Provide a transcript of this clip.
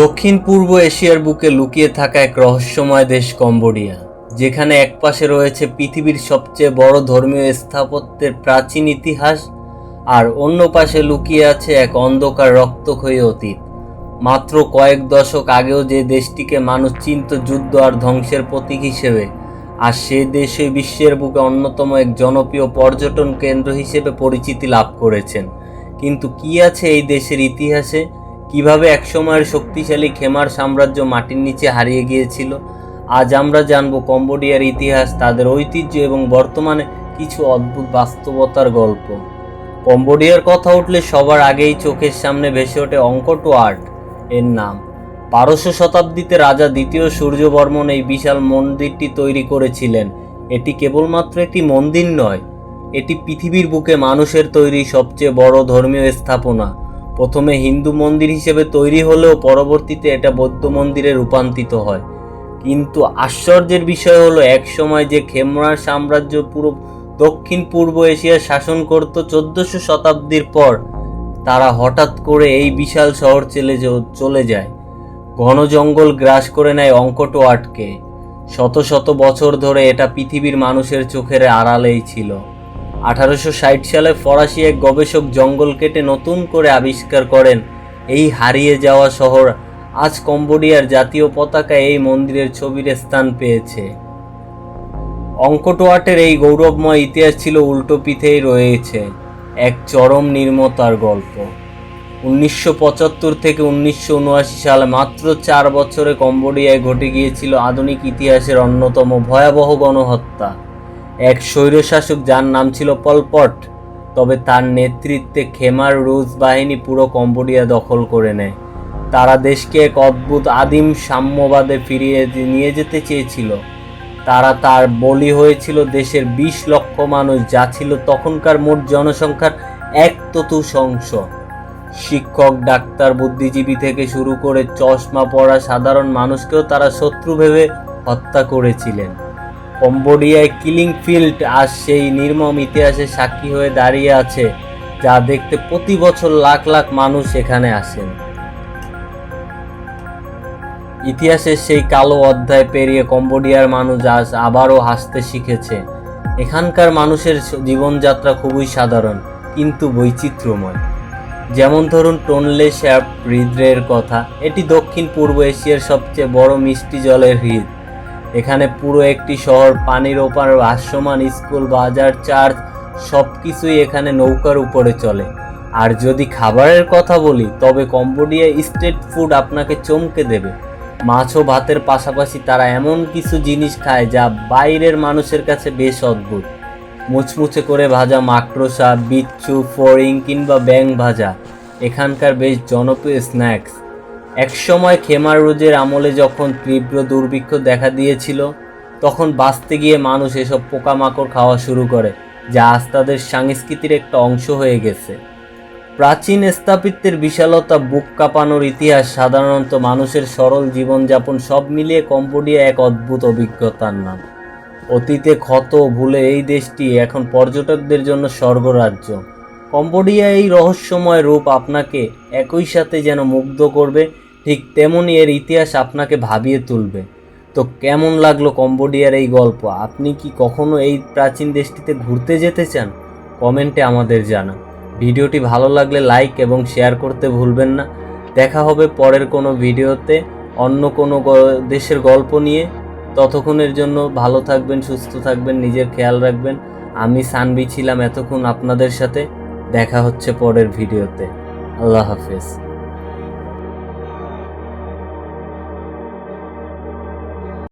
দক্ষিণ পূর্ব এশিয়ার বুকে লুকিয়ে থাকা এক রহস্যময় দেশ কম্বোডিয়া, যেখানে একপাশে রয়েছে পৃথিবীর সবচেয়ে বড় ধর্মীয় স্থাপত্যের প্রাচীন ইতিহাস, আর অন্য পাশে লুকিয়ে আছে এক অন্ধকার রক্তক্ষয়ী অতীত। মাত্র কয়েক দশক আগেও যে দেশটিকে মানুষ চিনত যুদ্ধ আর ধ্বংসের প্রতীক হিসেবে, আর সে দেশই বিশ্বের বুকে অন্যতম এক জনপ্রিয় পর্যটন কেন্দ্র হিসেবে পরিচিতি লাভ করেছেন। কিন্তু কি আছে এই দেশের ইতিহাসে? কিভাবে একসময়ের শক্তিশালী খেমার সাম্রাজ্য মাটির নিচে হারিয়ে গিয়েছিল? আজ আমরা জানব কম্বোডিয়ার ইতিহাস, তাদের ঐতিহ্য এবং বর্তমানে কিছু অদ্ভুত বাস্তবতার গল্প। কম্বোডিয়ার কথা উঠলে সবার আগেই চোখের সামনে ভেসে ওঠে অঙ্কট ওয়াট এর নাম। 1200 শতাব্দীতে রাজা দ্বিতীয় সূর্যবর্মন এই বিশাল মন্দিরটি তৈরি করেছিলেন। এটি কেবলমাত্র একটি মন্দির নয়, এটি পৃথিবীর বুকে মানুষের তৈরি সবচেয়ে বড় ধর্মীয় স্থাপনা। প্রথমে হিন্দু মন্দির হিসেবে তৈরি হলেও পরবর্তীতে এটা বৌদ্ধ মন্দিরে রূপান্তরিত হয়। কিন্তু আশ্চর্যের বিষয় হলো, এক সময় যে খেমরার সাম্রাজ্য পুরো দক্ষিণ পূর্ব এশিয়া শাসন করত, 1400 শতাব্দীর পর তারা হঠাৎ করে এই বিশাল শহর চলে যায়। ঘন জঙ্গল গ্রাস করে নেয় অঙ্কট ওয়াটকে। শত শত বছর ধরে এটা পৃথিবীর মানুষের চোখের আড়ালেই ছিল। 1860 সালে ফরাসি এক গবেষক জঙ্গল কেটে নতুন করে আবিষ্কার করেন এই হারিয়ে যাওয়া শহর। আজ কম্বোডিয়ার জাতীয় পতাকায় এই মন্দিরের ছবির স্থান পেয়েছে। অঙ্কট ওয়াটের এই গৌরবময় ইতিহাস ছিল উল্টো পিঠেই রয়েছে এক চরম নির্মতার গল্প। 1975 থেকে 1979 সালে মাত্র 4 বছরে কম্বোডিয়ায় ঘটে গিয়েছিল আধুনিক ইতিহাসের অন্যতম ভয়াবহ গণহত্যা। এক স্বৈরশাসক যার নাম ছিল পল পট, তবে তার নেতৃত্বে খেমার রুজ বাহিনী পুরো কম্বোডিয়া দখল করে নেয়। তারা দেশকে এক অদ্ভুত আদিম সাম্যবাদে ফিরিয়ে নিয়ে যেতে চেয়েছিল। তার বলি হয়েছিল দেশের 20 লক্ষ মানুষ, যা ছিল তখনকার মোট জনসংখ্যার 1/4। শিক্ষক, ডাক্তার, বুদ্ধিজীবী থেকে শুরু করে চশমা পরা সাধারণ মানুষকেও তারা শত্রু ভেবে হত্যা করেছিলেন। কম্বোডিয়ায় কিলিং ফিল্ড আজ সেই নির্মম ইতিহাসের সাক্ষী হয়ে দাঁড়িয়ে আছে, যা দেখতে প্রতি বছর লাখ লাখ মানুষ এখানে আসেন। ইতিহাসের সেই কালো অধ্যায় পেরিয়ে কম্বোডিয়ার মানুষ আজ আবারও হাসতে শিখেছে। এখানকার মানুষের জীবনযাত্রা খুবই সাধারণ কিন্তু বৈচিত্র্যময়। যেমন ধরুন টোনলে স্যাপ হ্রদের কথা। এটি দক্ষিণ পূর্ব এশিয়ার সবচেয়ে বড় মিষ্টি জলের হ্রদ। এখানে পুরো একটি শহর, পানির ওপার, ভাসমান স্কুল, বাজার, চার্চ সব কিছুই এখানে নৌকার উপরে চলে। আর যদি খাবারের কথা বলি, তবে কম্বোডিয়া স্ট্রিট ফুড আপনাকে চমকে দেবে। মাছ ও ভাতের পাশাপাশি তারা এমন কিছু জিনিস খায় যা বাইরের মানুষের কাছে বেশ অদ্ভুত। মুচমুচে করে ভাজা মাকড়সা, বিচ্ছু, ফড়িং কিংবা ব্যাং ভাজা এখানকার বেশ জনপ্রিয় স্ন্যাক্স। একসময় খেমার রুজের আমলে যখন তীব্র দুর্ভিক্ষ দেখা দিয়েছিল, তখন বাঁচতে গিয়ে মানুষ এসব পোকামাকড় খাওয়া শুরু করে, যা আজ তাদের সংস্কৃতির একটা অংশ হয়ে গেছে। প্রাচীন স্থাপত্যের বিশালতা, বুক কাঁপানোর ইতিহাস, সাধারণত মানুষের সরল জীবনযাপন সব মিলিয়ে কম্বোডিয়া এক অদ্ভুত অভিজ্ঞতার নাম। অতীতে ক্ষত ভুলে এই দেশটি এখন পর্যটকদের জন্য স্বর্গরাজ্য। কম্বোডিয়া এই রহস্যময় রূপ আপনাকে একই সাথে যেন মুগ্ধ করবে, ঠিক তেমনি এর ইতিহাস আপনাকে ভাবিয়ে তুলবে। তো কেমন লাগলো কম্বোডিয়ার এই গল্প? আপনি কি কখনো এই প্রাচীন দেশটিতে ঘুরতে যেতে চান? কমেন্টে আমাদের জানান। ভিডিওটি ভালো লাগলে লাইক এবং শেয়ার করতে ভুলবেন না। দেখা হবে পরের কোনো ভিডিওতে অন্য কোনো দেশের গল্প নিয়ে। ততক্ষণের জন্য ভালো থাকবেন, সুস্থ থাকবেন, নিজের খেয়াল রাখবেন। আমি সানবি ছিলাম এতক্ষণ আপনাদের সাথে। দেখা হচ্ছে পরের ভিডিওতে। আল্লাহ হাফেজ।